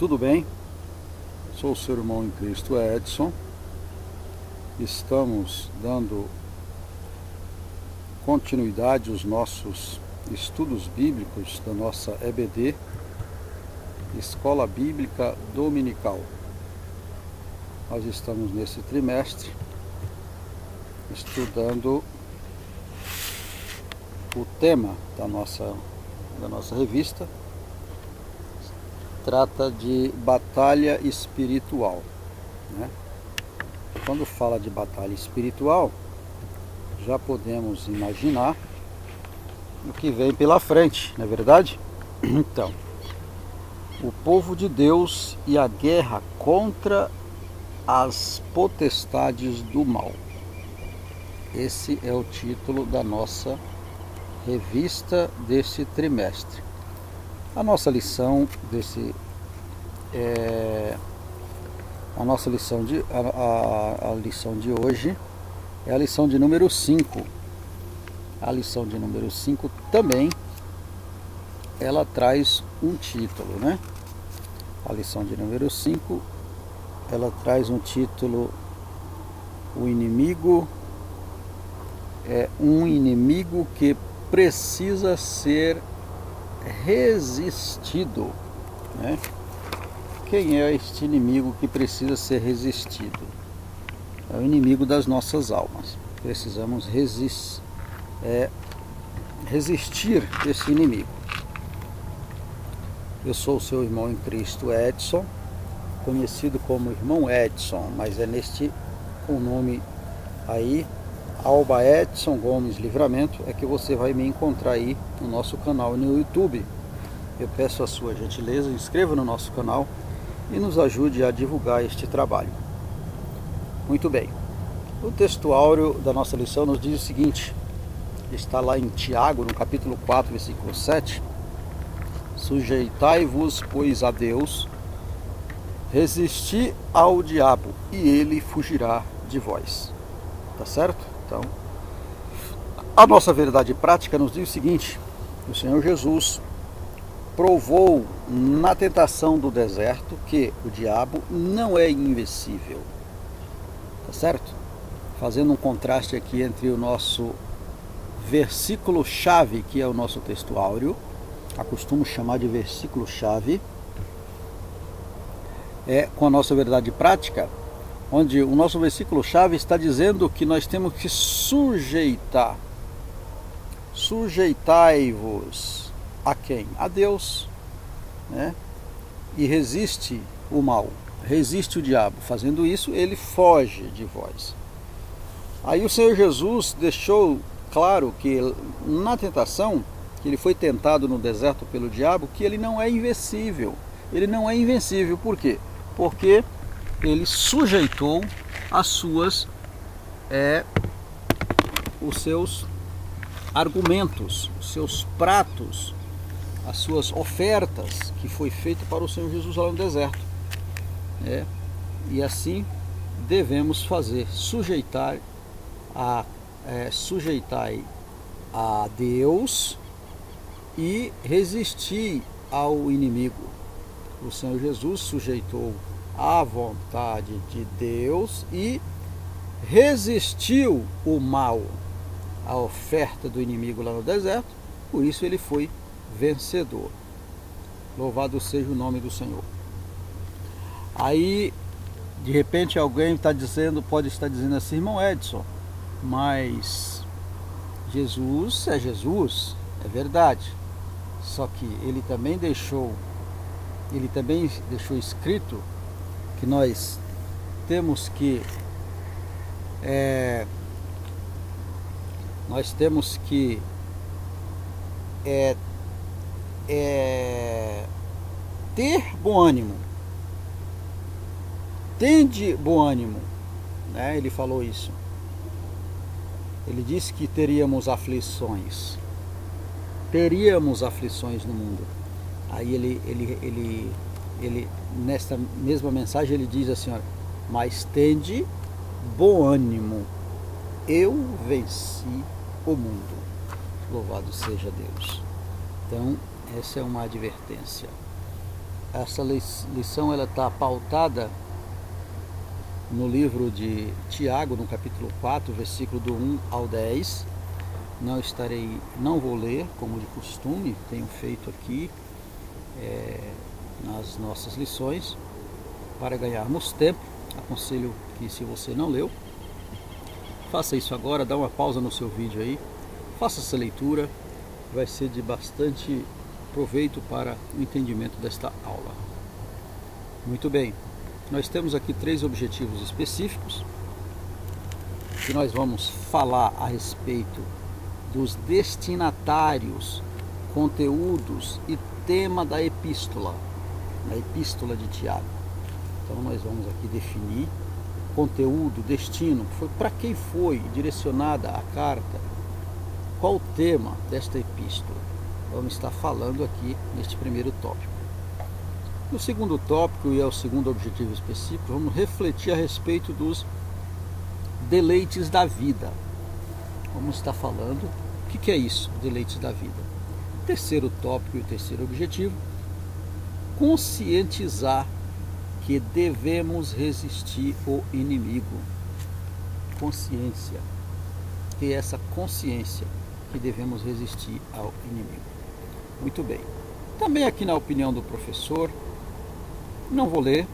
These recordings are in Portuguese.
Tudo bem? Sou o seu irmão em Cristo, Edson. Estamos dando continuidade aos nossos estudos bíblicos da nossa EBD, Escola Bíblica Dominical. Nós estamos nesse trimestre estudando o tema da nossa revista. Trata de batalha espiritual, né? Quando fala de batalha espiritual, já podemos imaginar o que vem pela frente, não é verdade? Então, o povo de Deus e a guerra contra as potestades do mal. Esse é o título da nossa revista desse trimestre. A nossa lição a lição de hoje é a lição de número 5. A lição de número 5 também ela traz um título, né? A lição de número 5 ela traz um título: o inimigo é um inimigo que precisa ser resistido, né? Quem é este inimigo que precisa ser resistido? É o inimigo das nossas almas. Precisamos resistir esse inimigo. Eu sou o seu irmão em Cristo, Edson, conhecido como irmão Edson, mas é com o nome aí, Alba Edson Gomes Livramento, é que você vai me encontrar aí no nosso canal no YouTube. Eu peço a sua gentileza, inscreva no nosso canal e nos ajude a divulgar este trabalho. Muito bem, o texto áureo da nossa lição nos diz o seguinte, está lá em Tiago, no capítulo 4, versículo 7: sujeitai-vos, pois, a Deus, resisti ao diabo, e ele fugirá de vós. Tá certo? Então, a nossa verdade prática nos diz o seguinte: o Senhor Jesus provou na tentação do deserto que o diabo não é invencível. Tá certo? Fazendo um contraste aqui entre o nosso versículo-chave, que é o nosso texto áureo, acostumo chamar de versículo-chave, com a nossa verdade prática, onde o nosso versículo-chave está dizendo que nós temos que sujeitar. Sujeitai-vos a quem? A Deus, né? E resiste o mal, resiste o diabo. Fazendo isso, ele foge de vós. Aí o Senhor Jesus deixou claro que na tentação, que ele foi tentado no deserto pelo diabo, que ele não é invencível. Ele não é invencível. Por quê? Porque ele sujeitou os seus argumentos, os seus pratos, as suas ofertas que foi feito para o Senhor Jesus lá no deserto. E assim devemos fazer, sujeitai a Deus e resistir ao inimigo. O Senhor Jesus sujeitou à vontade de Deus e resistiu o mal, a oferta do inimigo lá no deserto, por isso ele foi vencedor. Louvado seja o nome do Senhor. Aí, de repente, alguém pode estar dizendo assim: irmão Edson, mas Jesus é Jesus, é verdade. Só que ele também deixou escrito que nós temos que ter bom ânimo. Tende bom ânimo, né? Ele falou isso. Ele disse que teríamos aflições no mundo. Aí ele nesta mesma mensagem ele diz assim: olha, mas tende bom ânimo, eu venci o mundo. Louvado seja Deus. Então, essa é uma advertência. Essa lição ela está pautada no livro de Tiago, no capítulo 4, versículo do 1 ao 10. Não vou ler, como de costume, tenho feito aqui nas nossas lições, para ganharmos tempo. Aconselho que, se você não leu, faça isso agora, dá uma pausa no seu vídeo aí, faça essa leitura, vai ser de bastante proveito para o entendimento desta aula. Muito bem, nós temos aqui 3 objetivos específicos, que nós vamos falar a respeito dos destinatários, conteúdos e tema da epístola, da epístola de Tiago. Então nós vamos aqui definir conteúdo, destino, para quem foi direcionada a carta, qual o tema desta epístola. Vamos estar falando aqui neste primeiro tópico. No segundo tópico, e é o segundo objetivo específico, vamos refletir a respeito dos deleites da vida. Vamos estar falando o que é isso, deleites da vida. Terceiro tópico e o terceiro objetivo, conscientizar que devemos resistir ao inimigo. Consciência, ter essa consciência que devemos resistir ao inimigo. Muito bem. Também aqui na opinião do professor, não vou ler,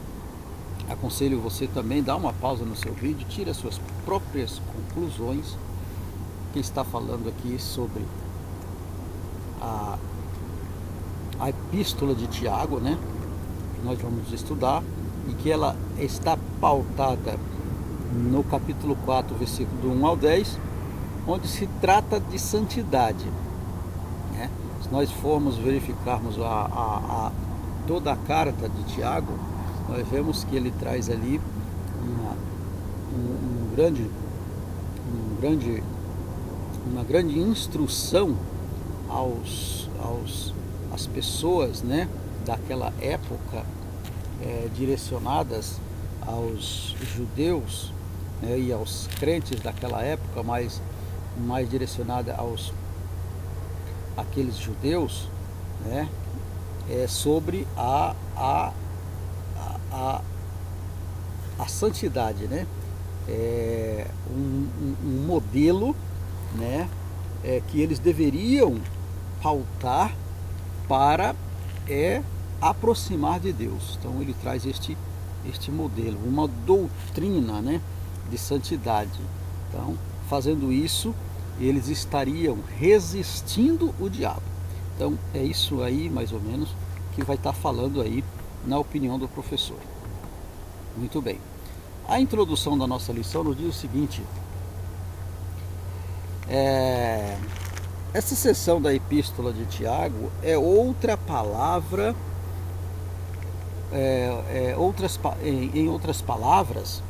aconselho você também dar uma pausa no seu vídeo, tire as suas próprias conclusões, que está falando aqui sobre a epístola de Tiago, né? Que nós vamos estudar, e que ela está pautada no capítulo 4, versículo do 1 ao 10, onde se trata de santidade, né? Se nós formos verificarmos toda a carta de Tiago, nós vemos que ele traz ali uma grande instrução às pessoas, né, daquela época, direcionadas aos judeus, né, e aos crentes daquela época, mais direcionada aqueles judeus, né, sobre a santidade, né? Um modelo, né, que eles deveriam pautar para aproximar de Deus. Então ele traz este modelo, uma doutrina, né, de santidade. Então, fazendo isso, eles estariam resistindo o diabo. Então é isso aí, mais ou menos, que vai estar falando aí na opinião do professor. Muito bem. A introdução da nossa lição nos diz o seguinte: essa seção da epístola de Tiago é outra palavra, em outras palavras,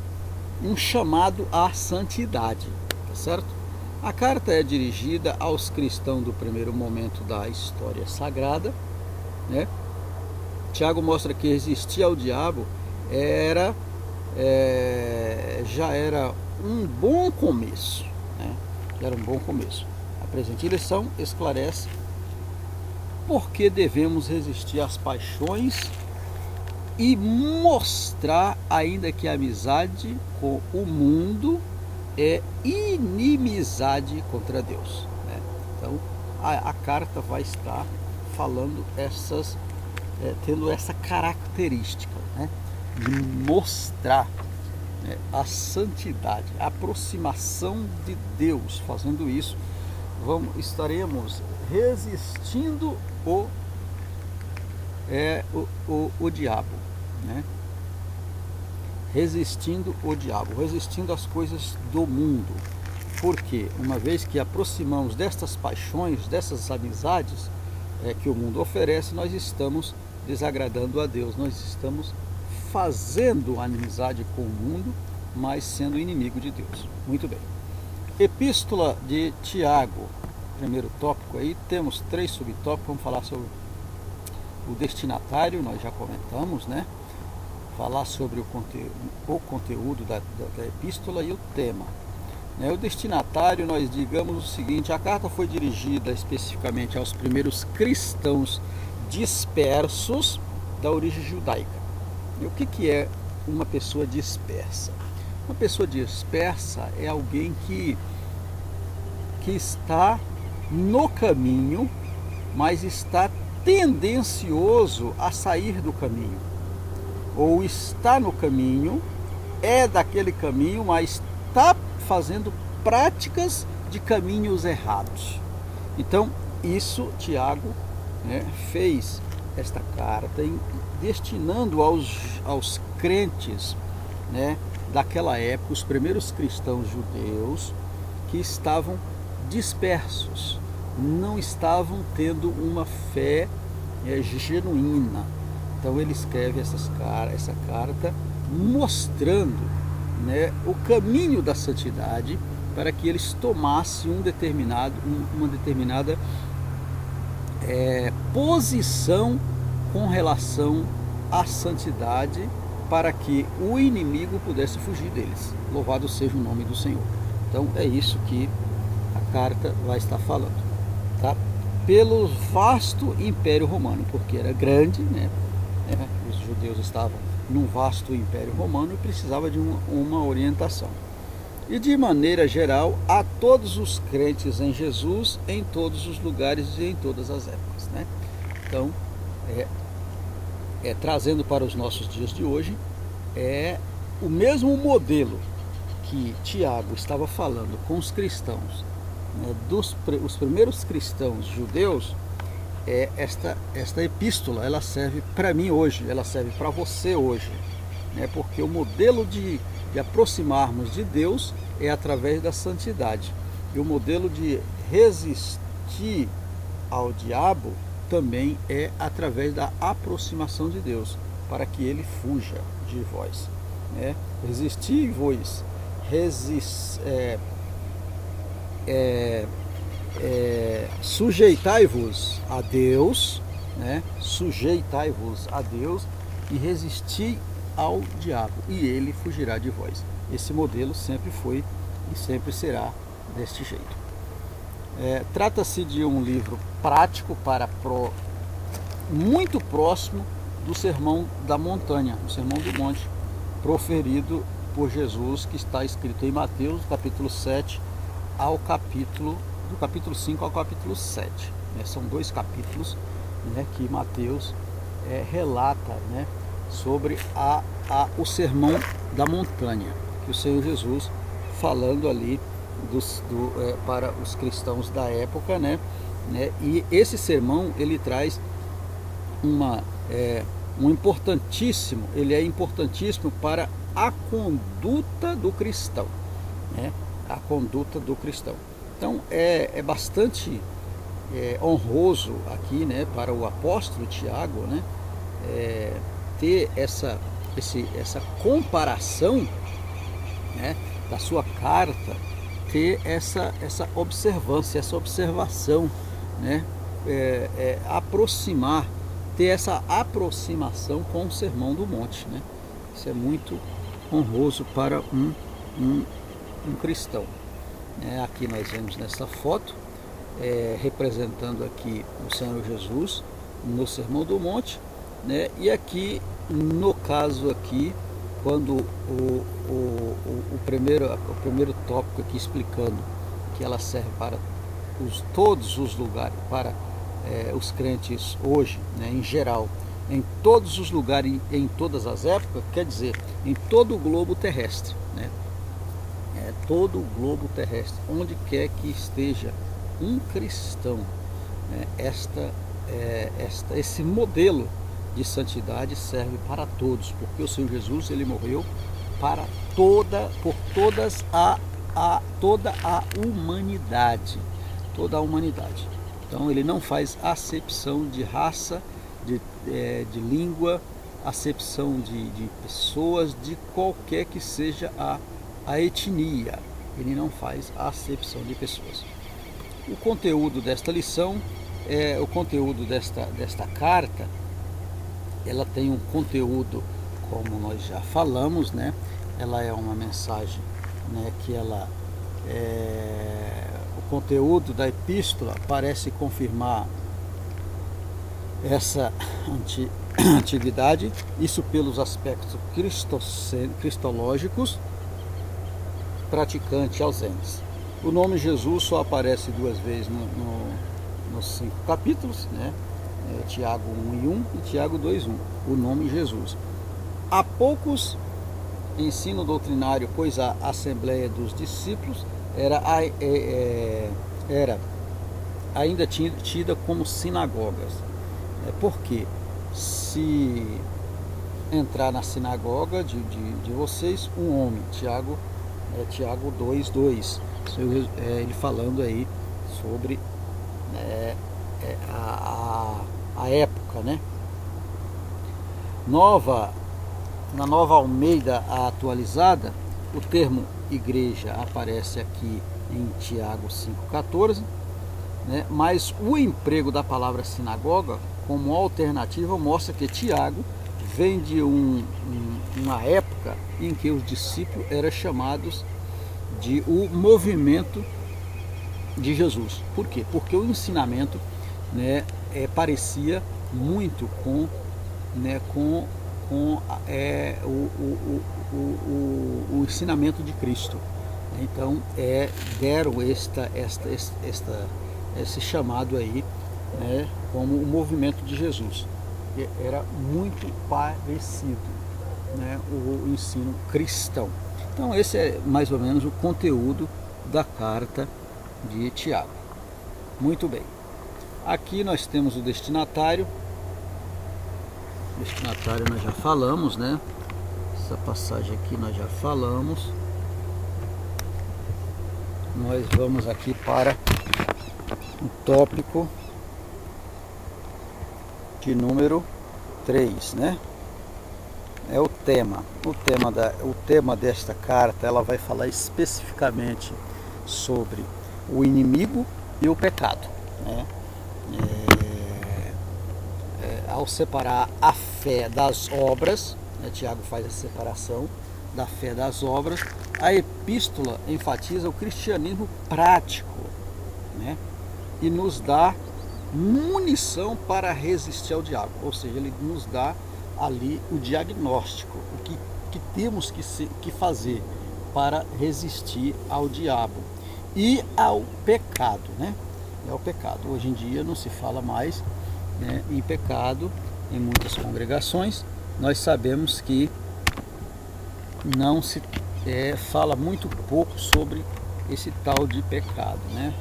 um chamado à santidade, tá certo? A carta é dirigida aos cristãos do primeiro momento da história sagrada, né? Tiago mostra que resistir ao diabo já era um bom começo, né? Já era um bom começo. A presente lição esclarece por que devemos resistir às paixões e mostrar ainda que a amizade com o mundo é inimizade contra Deus, né? Então a carta vai estar falando tendo essa característica, né, de mostrar, né, a santidade, a aproximação de Deus. Fazendo isso, estaremos resistindo o diabo, né? Resistindo o diabo, resistindo às coisas do mundo. Porque uma vez que aproximamos destas paixões, dessas amizades que o mundo oferece, nós estamos desagradando a Deus, nós estamos fazendo amizade com o mundo, mas sendo inimigo de Deus. Muito bem. Epístola de Tiago, primeiro tópico aí, temos 3 subtópicos. Vamos falar sobre o destinatário, nós já comentamos, né? Falar sobre o conteúdo da epístola e o tema. O destinatário, nós digamos o seguinte: a carta foi dirigida especificamente aos primeiros cristãos dispersos, da origem judaica. E o que é uma pessoa dispersa? Uma pessoa dispersa é alguém que está no caminho, mas está tendencioso a sair do caminho. Ou está no caminho, é daquele caminho, mas está fazendo práticas de caminhos errados. Então, isso Tiago, né, fez esta carta destinando aos crentes, né, daquela época, os primeiros cristãos judeus que estavam dispersos, não estavam tendo uma fé genuína. Então ele escreve essa carta mostrando, né, o caminho da santidade para que eles tomassem uma determinada posição com relação à santidade, para que o inimigo pudesse fugir deles. Louvado seja o nome do Senhor. Então é isso que a carta vai estar falando, tá? Pelo vasto Império Romano, porque era grande, né? Os judeus estavam num vasto Império Romano e precisava de uma orientação. E de maneira geral, a todos os crentes em Jesus, em todos os lugares e em todas as épocas, né? Então, trazendo para os nossos dias de hoje, é o mesmo modelo que Tiago estava falando com os cristãos, né, os primeiros cristãos judeus. Esta epístola, ela serve para mim hoje, ela serve para você hoje, né, porque o modelo de aproximarmos de Deus é através da santidade, e o modelo de resistir ao diabo também é através da aproximação de Deus, para que ele fuja de vós, né? Resistir-vos, sujeitai-vos a Deus, né? Sujeitai-vos a Deus e resisti ao diabo, e ele fugirá de vós. Esse modelo sempre foi e sempre será deste jeito. Trata-se de um livro prático muito próximo do Sermão da Montanha, o Sermão do Monte, proferido por Jesus, que está escrito em Mateus, capítulo 7, do capítulo 5 ao capítulo 7. São 2 capítulos, né, que Mateus relata, né, sobre o Sermão da Montanha, que o Senhor Jesus falando ali para os cristãos da época, né? E esse sermão ele traz ele é importantíssimo para a conduta do cristão, né? A conduta do cristão. Então é bastante honroso aqui, né, para o apóstolo Tiago, né, ter essa comparação, né, da sua carta, ter essa observância, essa observação, né, ter essa aproximação com o Sermão do Monte, né? Isso é muito honroso para um cristão. Aqui nós vemos nessa foto, representando aqui o Senhor Jesus no Sermão do Monte, né? E aqui, no caso aqui, quando o primeiro tópico aqui explicando que ela serve para todos os lugares, para os crentes hoje, né, em geral, em todos os lugares, em todas as épocas, quer dizer, em todo o globo terrestre, né? Todo o globo terrestre, onde quer que esteja um cristão, né, esse modelo de santidade serve para todos, porque o Senhor Jesus ele morreu por toda a humanidade, Então ele não faz acepção de raça, de língua, acepção de pessoas, de qualquer que seja a etnia. Ele não faz acepção de pessoas. O conteúdo desta lição, o conteúdo desta carta, ela tem um conteúdo, como nós já falamos, né? Ela é uma mensagem, né, que o conteúdo da epístola parece confirmar antiguidade, isso pelos aspectos cristológicos, praticante ausentes. O nome Jesus só aparece 2 vezes nos 5 capítulos, né? Tiago 1:1 e Tiago 2:1, o nome Jesus. Há poucos ensino doutrinário, pois a Assembleia dos Discípulos era ainda tida como sinagogas. Porque se entrar na sinagoga de vocês um homem, Tiago 2:2, ele falando aí sobre a época, né? Na Nova Almeida Atualizada, o termo igreja aparece aqui em Tiago 5:14, né? Mas o emprego da palavra sinagoga como alternativa mostra que Tiago vem de uma época em que os discípulos eram chamados de o movimento de Jesus. Por quê? Porque o ensinamento, né, parecia muito com o ensinamento de Cristo. Então deram esse chamado aí, né, como o movimento de Jesus. Era muito parecido, né, o ensino cristão. Então esse é mais ou menos o conteúdo da carta de Tiago. Muito bem. Aqui nós temos o destinatário. Destinatário nós já falamos, né? Essa passagem aqui nós já falamos. Nós vamos aqui para o tópico de número 3, né? É o tema. O tema desta carta, ela vai falar especificamente sobre o inimigo e o pecado, né? Ao separar a fé das obras, né, Tiago faz a separação da fé das obras, a epístola enfatiza o cristianismo prático, né, e nos dá munição para resistir ao diabo, ou seja, ele nos dá ali o diagnóstico, o que temos que fazer para resistir ao diabo e ao pecado, né? É o pecado. Hoje em dia não se fala mais, né, em pecado em muitas congregações. Nós sabemos que não se fala muito pouco sobre esse tal de pecado, né?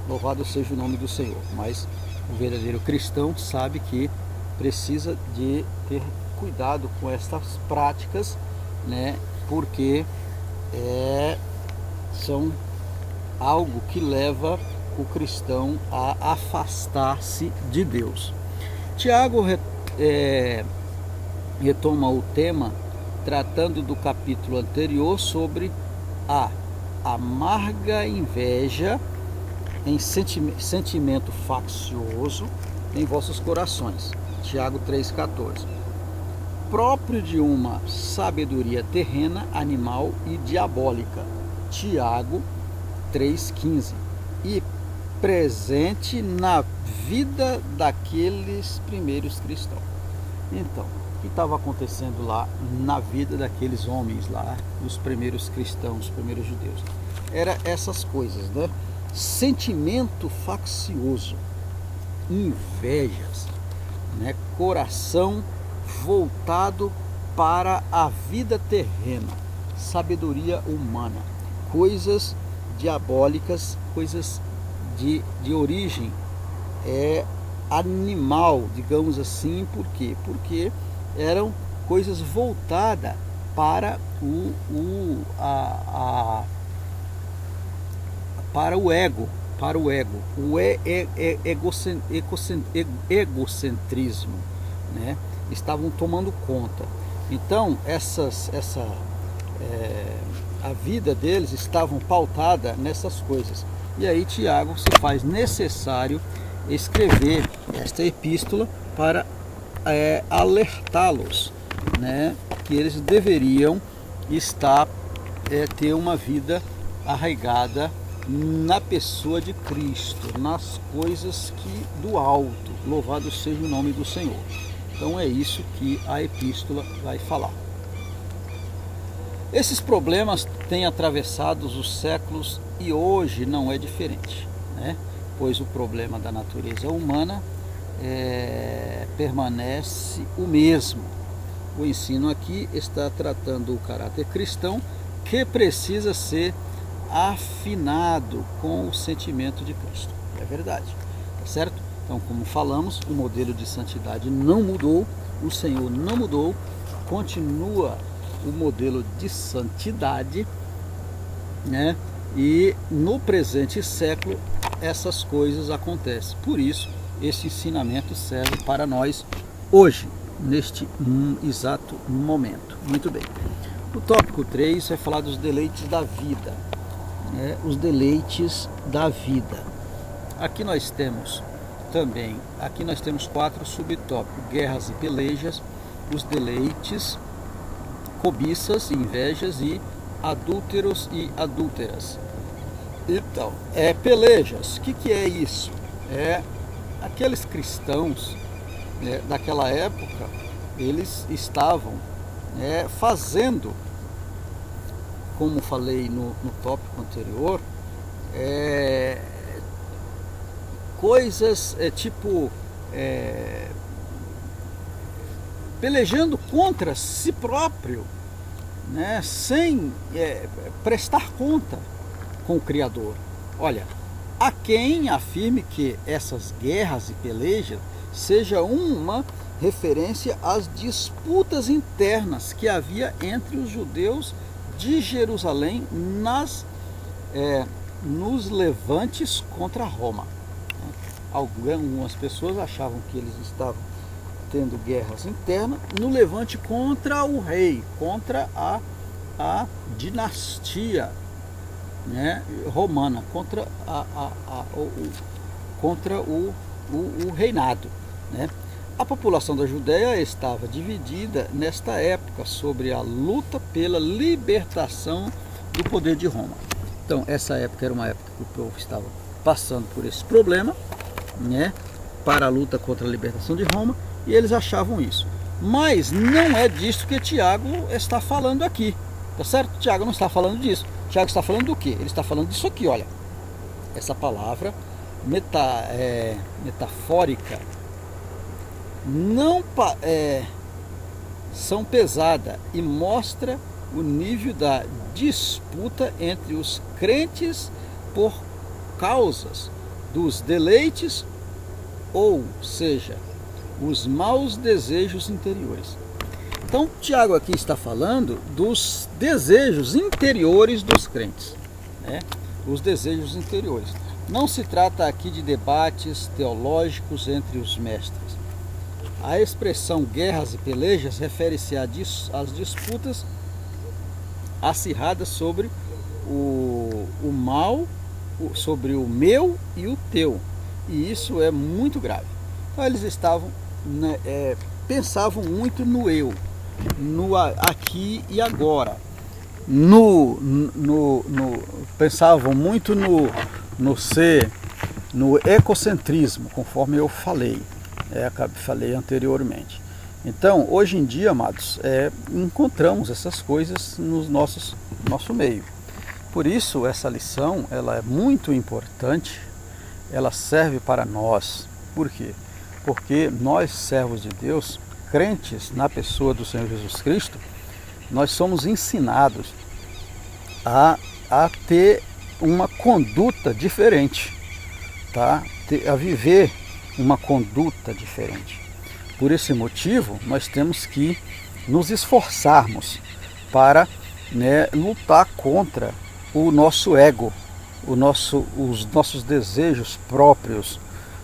Louvado seja o nome do Senhor. Mas o verdadeiro cristão sabe que precisa de ter cuidado com estas práticas, né? Porque são algo que leva o cristão a afastar-se de Deus. Tiago retoma o tema tratando do capítulo anterior sobre a amarga inveja em sentimento faccioso em vossos corações. Tiago 3,14. Próprio de uma sabedoria terrena, animal e diabólica. Tiago 3,15. E presente na vida daqueles primeiros cristãos. Então, o que estava acontecendo lá na vida daqueles homens lá, dos primeiros cristãos, os primeiros judeus? Era essas coisas, né? Sentimento faccioso, invejas, né? Coração voltado para a vida terrena, sabedoria humana, coisas diabólicas, coisas de origem animal, digamos assim. Por quê? Porque eram coisas voltadas para o ego, o egocentrismo, né? Estavam tomando conta. Então a vida deles estavam pautada nessas coisas. E aí Tiago se faz necessário escrever esta epístola para alertá-los, né, que eles deveriam ter uma vida arraigada na pessoa de Cristo, nas coisas do alto. Louvado seja o nome do Senhor. Então é isso que a epístola vai falar. Esses problemas têm atravessado os séculos e hoje não é diferente, né? Pois o problema da natureza humana permanece o mesmo. O ensino aqui está tratando o caráter cristão, que precisa ser afinado com o sentimento de Cristo. É verdade, tá certo? Então, como falamos, o modelo de santidade não mudou, o Senhor não mudou, continua o modelo de santidade, né? E no presente século essas coisas acontecem. Por isso, esse ensinamento serve para nós hoje, neste exato momento. Muito bem. O tópico 3 vai falar dos deleites da vida, né? Os deleites da vida. Aqui nós temos 4 subtópicos: guerras e pelejas, os deleites, cobiças e invejas e adúlteros e adúlteras. Então, pelejas, o que é isso? Aqueles cristãos, né, daquela época, eles estavam fazendo, como falei no tópico anterior, coisas pelejando contra si próprio, né, sem prestar conta com o Criador. Olha, há quem afirme que essas guerras e pelejas seja uma referência às disputas internas que havia entre os judeus de Jerusalém nos levantes contra Roma. Algumas pessoas achavam que eles estavam tendo guerras internas no levante contra o rei, contra a dinastia, né, romana, contra o reinado, né? A população da Judéia estava dividida nesta época sobre a luta pela libertação do poder de Roma. Então essa época era uma época que o povo estava passando por esse problema, né, para a luta contra a libertação de Roma, e eles achavam isso. Mas não é disso que Tiago está falando aqui, tá certo? Tiago não está falando disso. Tiago está falando do quê? Ele está falando disso aqui, olha. Essa palavra metafórica não são pesada e mostra o nível da disputa entre os crentes por causas dos deleites, ou seja, os maus desejos interiores. Então, Tiago aqui está falando dos desejos interiores dos crentes, né? Os desejos interiores. Não se trata aqui de debates teológicos entre os mestres. A expressão guerras e pelejas refere-se às disputas acirradas sobre o mal, sobre o meu e o teu. E isso é muito grave. Então eles estavam, pensavam muito no eu, no aqui e agora. Pensavam muito no ser, no ecocentrismo, conforme eu falei anteriormente. Então, hoje em dia, amados, encontramos essas coisas no nosso meio. Por isso, essa lição ela é muito importante, ela serve para nós. Por quê? Porque nós, servos de Deus, crentes na pessoa do Senhor Jesus Cristo, nós somos ensinados a ter uma conduta diferente, tá? A viver uma conduta diferente. Por esse motivo, nós temos que nos esforçarmos para, lutar contra o nosso ego, os nossos desejos próprios,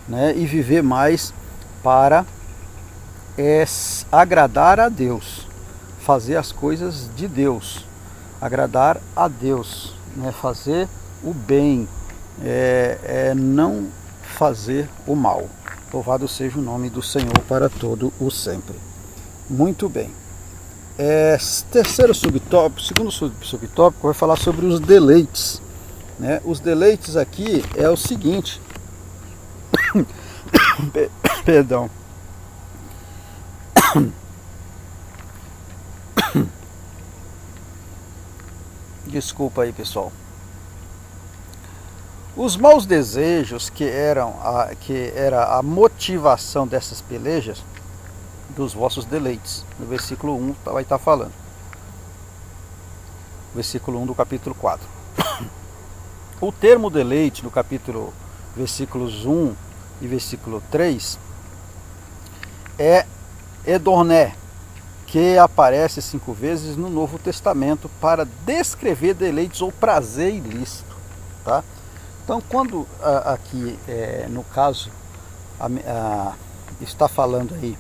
né? E viver mais para agradar a Deus, fazer as coisas de Deus, agradar a Deus, né? Fazer o bem, não fazer o mal. Louvado seja o nome do Senhor para todo o sempre. Muito bem. Segundo subtópico vai falar sobre os deleites, né? Os deleites aqui é o seguinte. Perdão. Desculpa aí, pessoal. Os maus desejos que era a motivação dessas pelejas, dos vossos deleites. No versículo 1 vai estar falando. Versículo 1 do capítulo 4. O termo deleite no capítulo, versículos 1 e versículo 3 é edorné, que aparece 5 vezes no Novo Testamento para descrever deleites ou prazer ilícito, tá? Então, quando aqui, no caso, está falando aí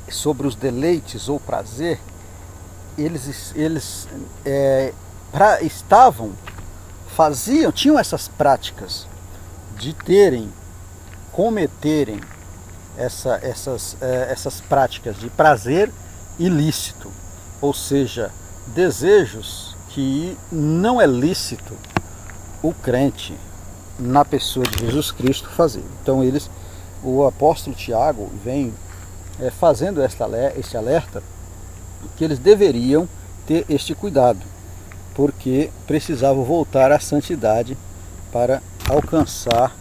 sobre os deleites ou prazer, eles tinham essas práticas de cometerem essas práticas de prazer ilícito, ou seja, desejos que não é lícito o crente na pessoa de Jesus Cristo fazer. Então o apóstolo Tiago vem fazendo esse alerta que eles deveriam ter este cuidado, porque precisavam voltar à santidade para alcançar,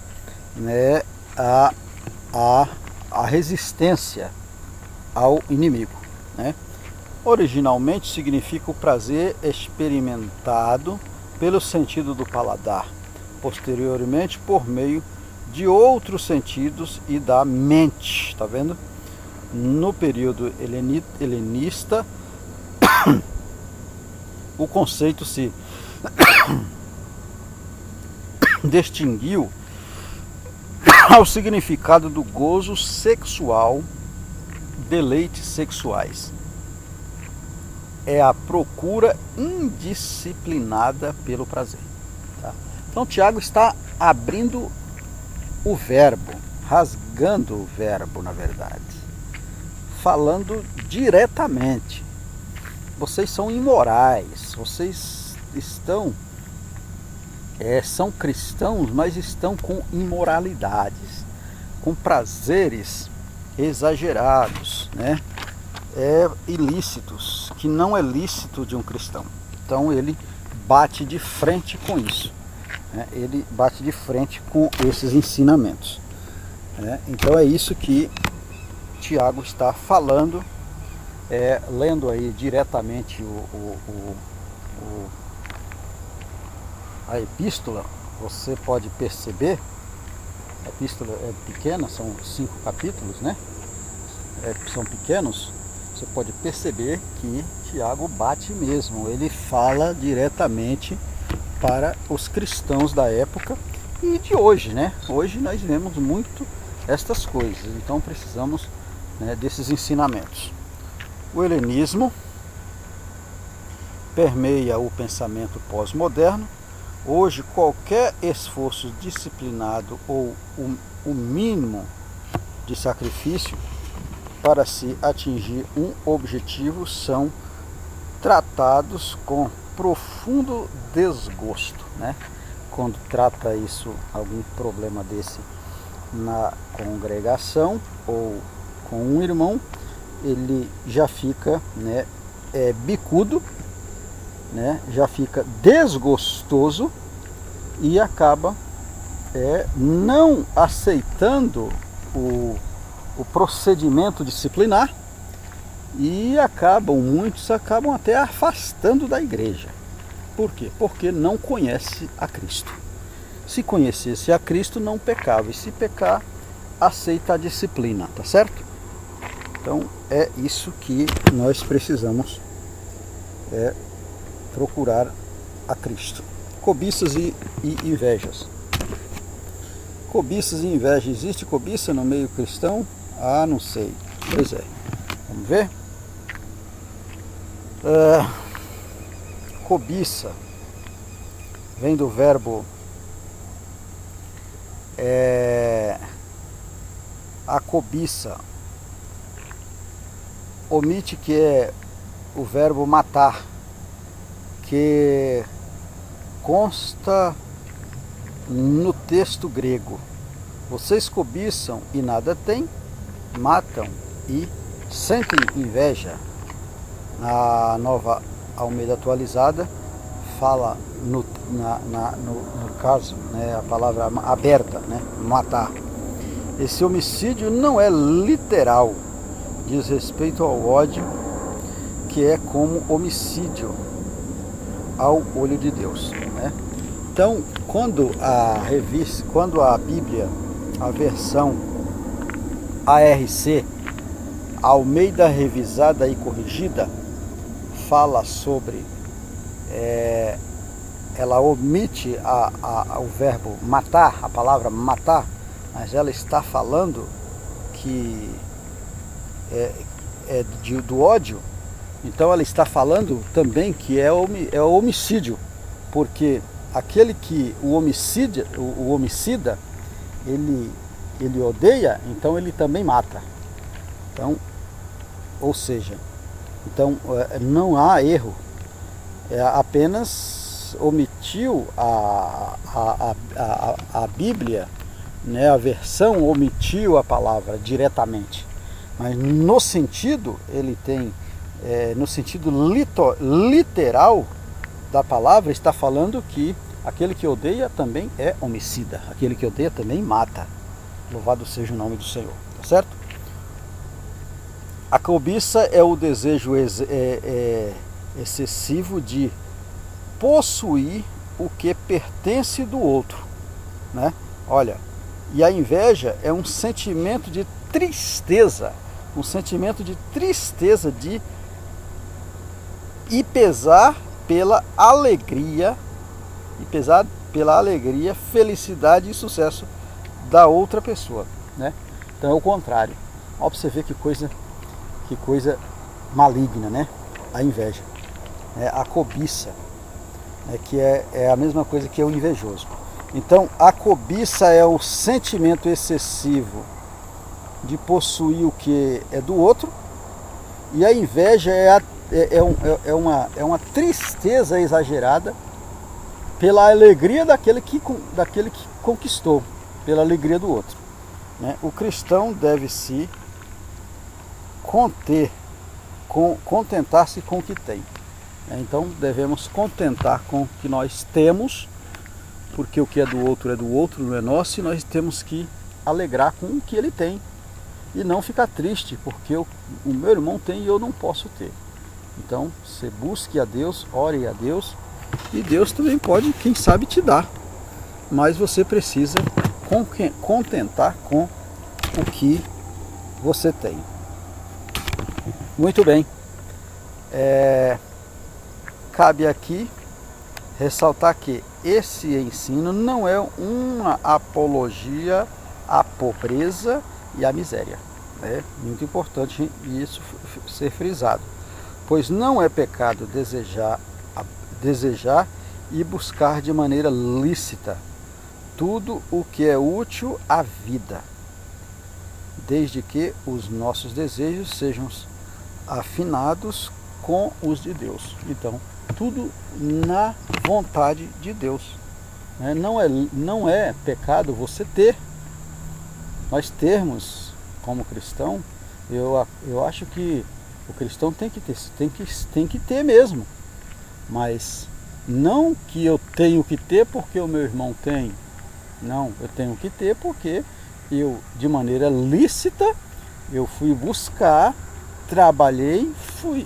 né, a resistência ao inimigo, né? Originalmente significa o prazer experimentado pelo sentido do paladar, posteriormente por meio de outros sentidos e da mente, tá vendo? No período helenista, o conceito se distinguiu ao significado do gozo sexual, deleites sexuais. É a procura indisciplinada pelo prazer. Tá? Então Tiago está abrindo o verbo, rasgando o verbo, na verdade, falando diretamente. Vocês são imorais, vocês são cristãos, mas estão com imoralidades, com prazeres exagerados, né? Ilícitos, que não é lícito de um cristão. Então ele bate de frente com isso, né? Ele bate de frente com esses ensinamentos, né? Então é isso que Tiago está falando, lendo aí diretamente a epístola. Você pode perceber, a epístola é pequena, são 5 capítulos, né? São pequenos. Você pode perceber que Tiago bate mesmo, ele fala diretamente para os cristãos da época e de hoje, né? Hoje nós vemos muito estas coisas, então precisamos, né, desses ensinamentos. O helenismo permeia o pensamento pós-moderno. Hoje qualquer esforço disciplinado ou o mínimo de sacrifício para se atingir um objetivo são tratados com profundo desgosto, né? Quando trata isso, algum problema desse na congregação ou com um irmão, ele já fica, né, bicudo, né, já fica desgostoso e acaba não aceitando o procedimento disciplinar e muitos acabam até afastando da igreja. Por quê? Porque não conhece a Cristo. Se conhecesse a Cristo, não pecava, e se pecar, aceita a disciplina, tá certo? Então é isso que nós precisamos procurar a Cristo. Cobiças e invejas. Cobiças e inveja. Existe cobiça no meio cristão? Ah, não sei. Pois é. Vamos ver? Cobiça vem do verbo a cobiça. Omite que é o verbo matar, que consta no texto grego. Vocês cobiçam e nada têm, matam e sentem inveja. A Nova Almeida Atualizada fala no caso, né, a palavra aberta, né, matar. Esse homicídio não é literal, diz respeito ao ódio, que é como homicídio ao olho de Deus, né? Então, quando a Bíblia, a versão ARC, Almeida Revisada e Corrigida, fala sobre, ela omite o verbo matar, a palavra matar, mas ela está falando que do ódio. Então ela está falando também que é homicídio, porque aquele que o homicida, ele odeia, então ele também mata. Então, ou seja, então não há erro, apenas omitiu a Bíblia, né, a versão omitiu a palavra diretamente, mas no sentido ele tem, no sentido literal da palavra, está falando que aquele que odeia também é homicida, aquele que odeia também mata. Louvado seja o nome do Senhor, tá certo? A cobiça é o desejo excessivo de possuir o que pertence do outro, né? Olha, e a inveja é um sentimento de tristeza, e pesar pela alegria, felicidade e sucesso da outra pessoa, né? Então é o contrário. Ó, pra você ver que coisa maligna, né? A inveja, a cobiça, né? Que é a mesma coisa que é o invejoso. Então a cobiça é o sentimento excessivo de possuir o que é do outro, e a inveja é uma tristeza exagerada pela alegria daquele que conquistou, pela alegria do outro, né? O cristão deve se contentar-se com o que tem. Então devemos contentar com o que nós temos, porque o que é do outro, não é nosso, e nós temos que alegrar com o que ele tem, e não ficar triste porque o meu irmão tem e eu não posso ter. Então você busque a Deus, ore a Deus, e Deus também pode, quem sabe, te dar, mas você precisa contentar com o que você tem. Muito bem, cabe aqui ressaltar que esse ensino não é uma apologia à pobreza e à miséria. É muito importante isso ser frisado, pois não é pecado desejar e buscar de maneira lícita tudo o que é útil à vida, desde que os nossos desejos sejam afinados com os de Deus. Então, tudo na vontade de Deus, né? Não é pecado você ter. Nós termos, como cristão, eu acho que o cristão tem que ter mesmo, mas não que eu tenho que ter porque o meu irmão tem. Não, eu tenho que ter porque eu, de maneira lícita, eu fui buscar, trabalhei,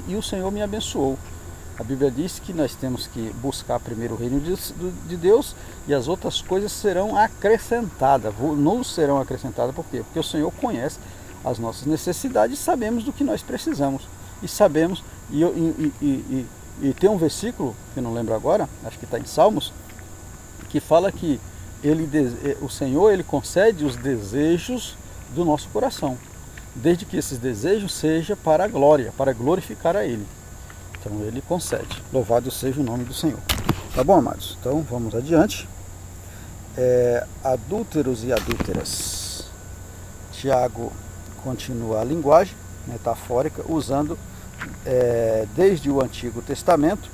e o Senhor me abençoou. A Bíblia diz que nós temos que buscar primeiro o reino de Deus, e as outras coisas serão acrescentadas. Não serão acrescentadas por quê? Porque o Senhor conhece as nossas necessidades e sabemos do que nós precisamos. E sabemos, e tem um versículo, que eu não lembro agora, acho que está em Salmos, que fala que o Senhor, ele concede os desejos do nosso coração, desde que esses desejos sejam para a glória, para glorificar a Ele. Então Ele concede. Louvado seja o nome do Senhor. Tá bom, amados? Então vamos adiante. Adúlteros e adúlteras. Tiago continua a linguagem metafórica, usando desde o Antigo Testamento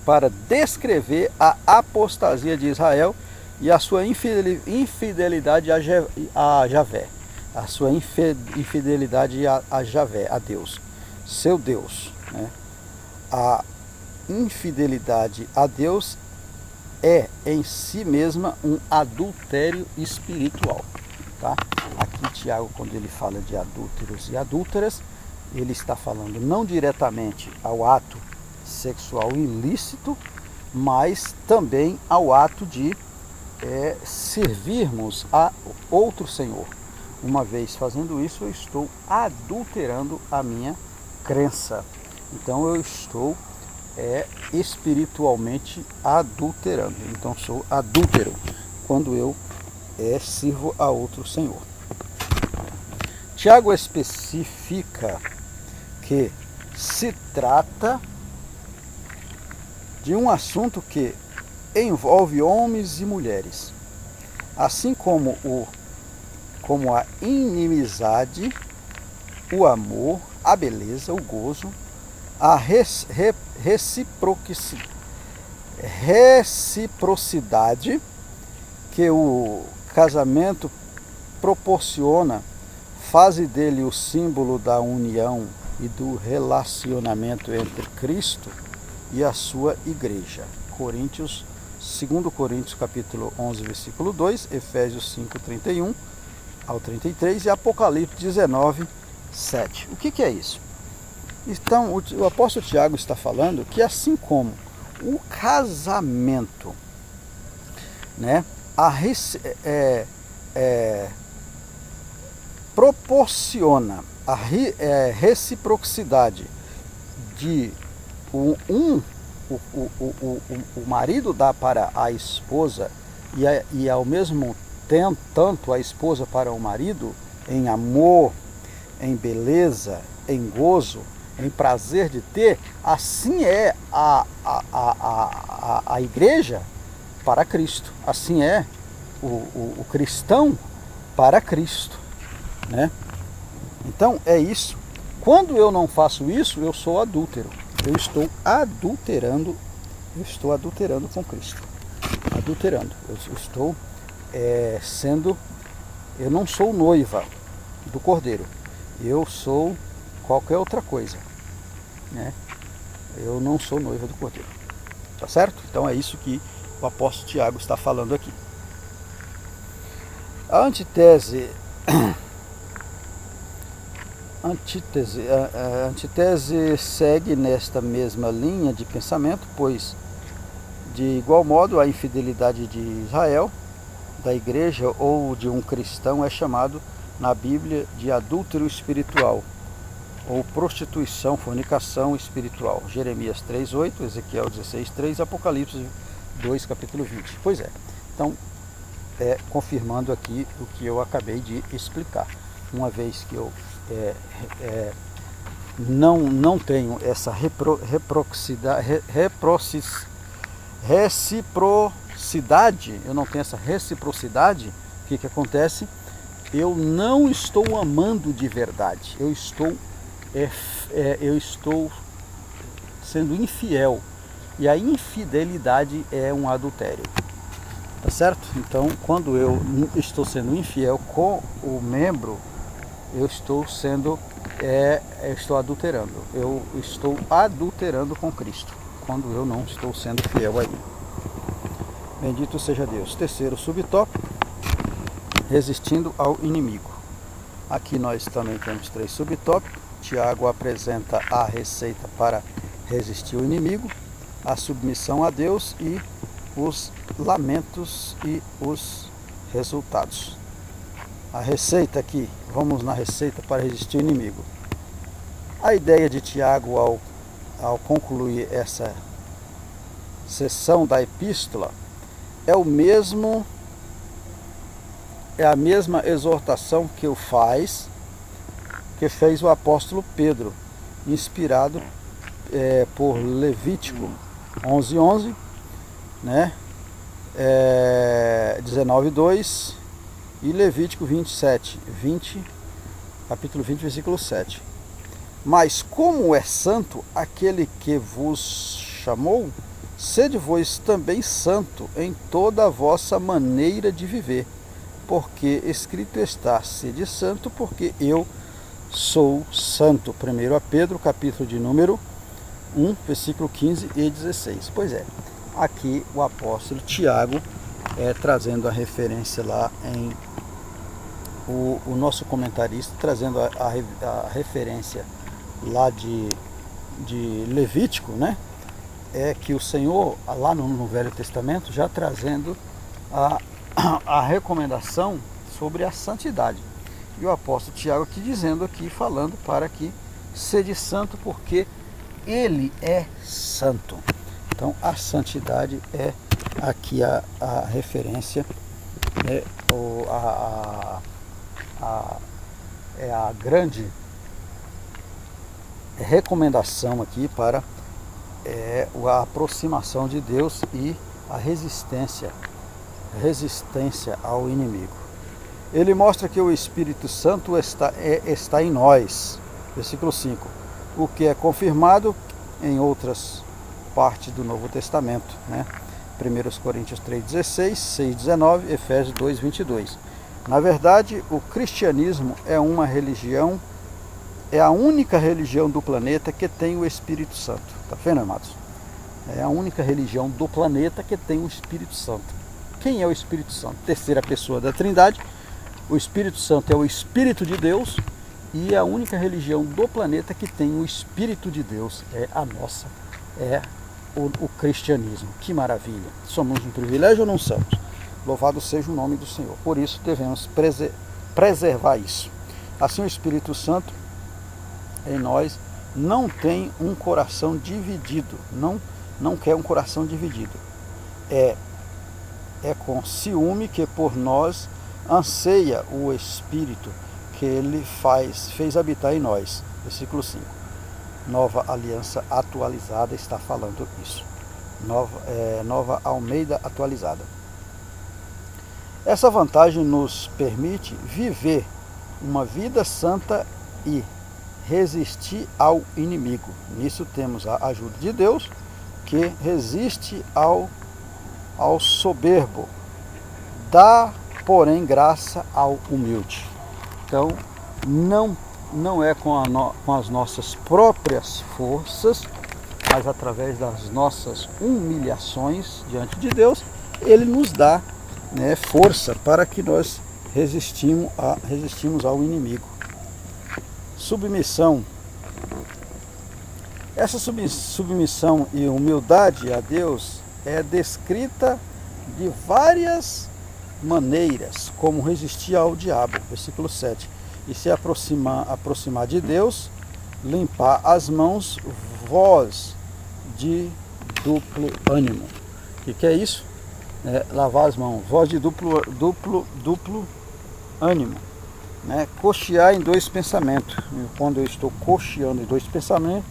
para descrever a apostasia de Israel e a sua infidelidade a Javé, a sua infidelidade a Javé, a Deus, seu Deus, né? A infidelidade a Deus é em si mesma um adultério espiritual, tá? Aqui Tiago, quando ele fala de adúlteros e adúlteras, ele está falando não diretamente ao ato sexual ilícito, mas também ao ato de servirmos a outro senhor. Uma vez fazendo isso, eu estou adulterando a minha crença. Então eu estou espiritualmente adulterando. Então sou adúltero quando eu sirvo a outro senhor. Tiago especifica que se trata de um assunto que envolve homens e mulheres, assim como a inimizade, o amor, a beleza, o gozo, a reciprocidade que o casamento proporciona, faz dele o símbolo da união e do relacionamento entre Cristo e a sua igreja. 2 Coríntios capítulo 11, versículo 2, Efésios 5, 31 ao 33 e Apocalipse 19, 7. O que é isso? Então, o apóstolo Tiago está falando que assim como o casamento, né, proporciona a reciprocidade de o marido dá para a esposa e ao mesmo tempo tanto a esposa para o marido em amor, em beleza, em gozo, em prazer de ter, assim é a igreja para Cristo, assim é o cristão para Cristo, né? Então é isso. Quando eu não faço isso, eu sou adúltero. Eu estou adulterando com Cristo. Adulterando. Eu estou eu não sou noiva do Cordeiro. Eu sou qualquer outra coisa, né? Eu não sou noiva do Cordeiro. Tá certo? Então é isso que o apóstolo Tiago está falando aqui. A antítese segue nesta mesma linha de pensamento, pois, de igual modo, a infidelidade de Israel, da igreja ou de um cristão é chamado na Bíblia de adúltero espiritual, ou prostituição, fornicação espiritual. Jeremias 3:8, Ezequiel 16:3, Apocalipse 2, capítulo 20. Pois é, então, confirmando aqui o que eu acabei de explicar. Uma vez que eu não tenho essa reciprocidade, eu não tenho essa reciprocidade, o que acontece? Eu não estou amando de verdade, eu estou sendo infiel, e a infidelidade é um adultério, tá certo? Então, quando eu estou sendo infiel com o membro, eu estou adulterando. Eu estou adulterando com Cristo, quando eu não estou sendo fiel a Ele. Bendito seja Deus. Terceiro subtópico, resistindo ao inimigo. Aqui nós também temos 3 subtópicos. Tiago apresenta a receita para resistir ao inimigo, a submissão a Deus e os lamentos e os resultados. A receita aqui, vamos na receita para resistir ao inimigo. A ideia de Tiago ao concluir essa sessão da epístola é a mesma exortação que fez o apóstolo Pedro, inspirado por Levítico 11:11, né? 19:2 e Levítico 20, capítulo 20, versículo 7. Mas como é santo aquele que vos chamou, Sede vós também santo em toda a vossa maneira de viver, porque escrito está, sede santo, porque eu sou santo. 1 Pedro, capítulo de número 1, versículo 15 e 16. Pois é, aqui o apóstolo Tiago trazendo a referência lá em o nosso comentarista, trazendo a referência lá de Levítico, né? É que o Senhor, lá no Velho Testamento, já trazendo a recomendação sobre a santidade. E o apóstolo Tiago aqui dizendo aqui, falando para que sede santo, porque ele é santo. Então a santidade é aqui a referência, é a grande recomendação aqui para a aproximação de Deus e a resistência ao inimigo. Ele mostra que o Espírito Santo está em nós, versículo 5, o que é confirmado em outras partes do Novo Testamento, né? 1 Coríntios 3,16, 6,19, Efésios 2,22. Na verdade, o cristianismo é uma religião, é a única religião do planeta que tem o Espírito Santo. Tá vendo, amados? É a única religião do planeta que tem o Espírito Santo. Quem é o Espírito Santo? Terceira pessoa da Trindade. O Espírito Santo é o Espírito de Deus e a única religião do planeta que tem o Espírito de Deus é a nossa, o cristianismo. Que maravilha! Somos um privilégio ou não somos? Louvado seja o nome do Senhor. Por isso devemos preservar isso. Assim o Espírito Santo em nós não tem um coração dividido, não quer um coração dividido. É com ciúme que por nós anseia o Espírito que ele fez habitar em nós. Versículo 5. Nova Aliança Atualizada está falando isso. Nova Almeida Atualizada. Essa vantagem nos permite viver uma vida santa e resistir ao inimigo. Nisso temos a ajuda de Deus, que resiste ao soberbo, dá, porém, graça ao humilde. Então, não é com as nossas próprias forças, mas através das nossas humilhações diante de Deus, Ele nos dá, né, força para que nós resistimos ao inimigo. Submissão. Essa submissão e humildade a Deus é descrita de várias maneiras, como resistir ao diabo, versículo 7, e se aproximar de Deus, limpar as mãos, voz de duplo ânimo. O que é isso? Lavar as mãos, voz de duplo ânimo, né? Cochear em dois pensamentos. Quando eu estou cocheando em dois pensamentos,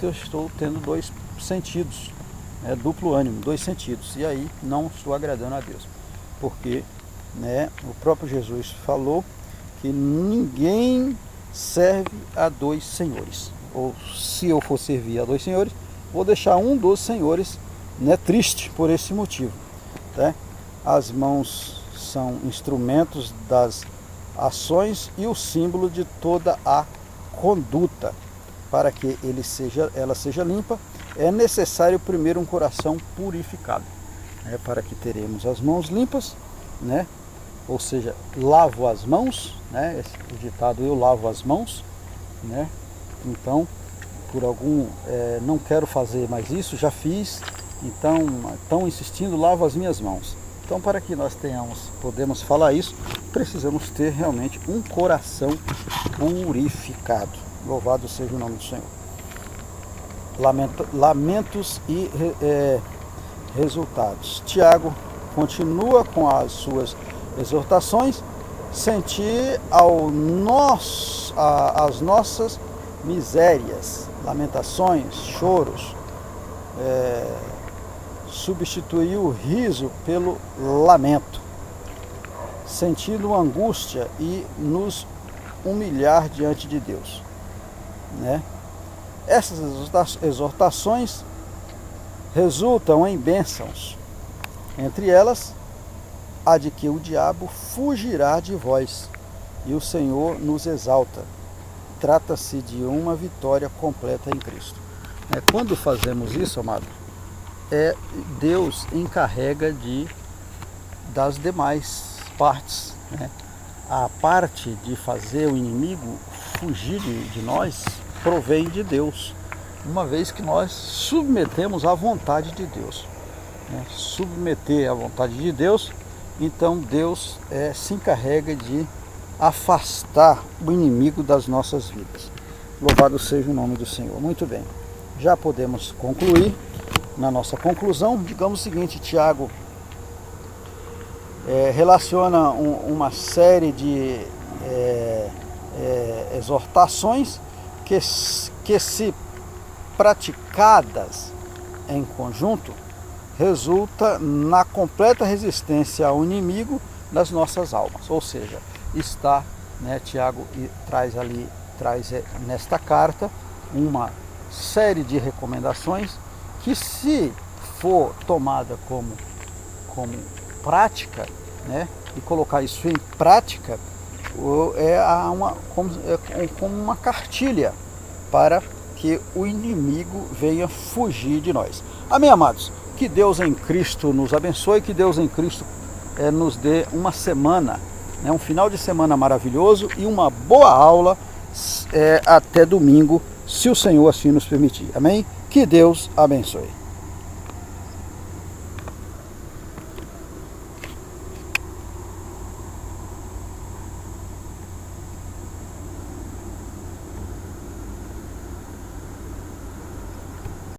eu estou tendo dois sentidos, duplo ânimo, dois sentidos, e aí não estou agradando a Deus, porque, né, o próprio Jesus falou que ninguém serve a dois senhores, ou se eu for servir a dois senhores, vou deixar um dos senhores, né, triste por esse motivo, tá? As mãos são instrumentos das ações e o símbolo de toda a conduta. Para que ela seja limpa, é necessário primeiro um coração purificado, para que teremos as mãos limpas, né? Ou seja, lavo as mãos, né? O ditado eu lavo as mãos, né? Então, não quero fazer mais isso, já fiz, então estão insistindo, lavo as minhas mãos. Então, para que nós podemos falar isso, precisamos ter realmente um coração purificado. Louvado seja o nome do Senhor. Lamentos e resultados. Tiago continua com as suas exortações. Sentir as nossas misérias, lamentações, choros, substituir o riso pelo lamento, sentindo angústia e nos humilhar diante de Deus, né? Essas exortações resultam em bênçãos. Entre elas, a de que o diabo fugirá de vós e o Senhor nos exalta. Trata-se de uma vitória completa em Cristo. Quando fazemos isso, amado, Deus encarrega das demais partes. A parte de fazer o inimigo fugir de nós provém de Deus, uma vez que nós submetemos à vontade de Deus. Submeter à vontade de Deus, então Deus se encarrega de afastar o inimigo das nossas vidas. Louvado seja o nome do Senhor. Muito bem, já podemos concluir. Na nossa conclusão, digamos o seguinte: Tiago relaciona uma série de exortações que se praticadas em conjunto, resulta na completa resistência ao inimigo das nossas almas. Ou seja, Tiago traz nesta carta uma série de recomendações que, se for tomada como prática, e colocar isso em prática, como uma cartilha para que o inimigo venha fugir de nós. Amém, amados? Que Deus em Cristo nos abençoe, que Deus em Cristo nos dê uma semana, um final de semana maravilhoso e uma boa aula até domingo, se o Senhor assim nos permitir. Amém? Que Deus abençoe.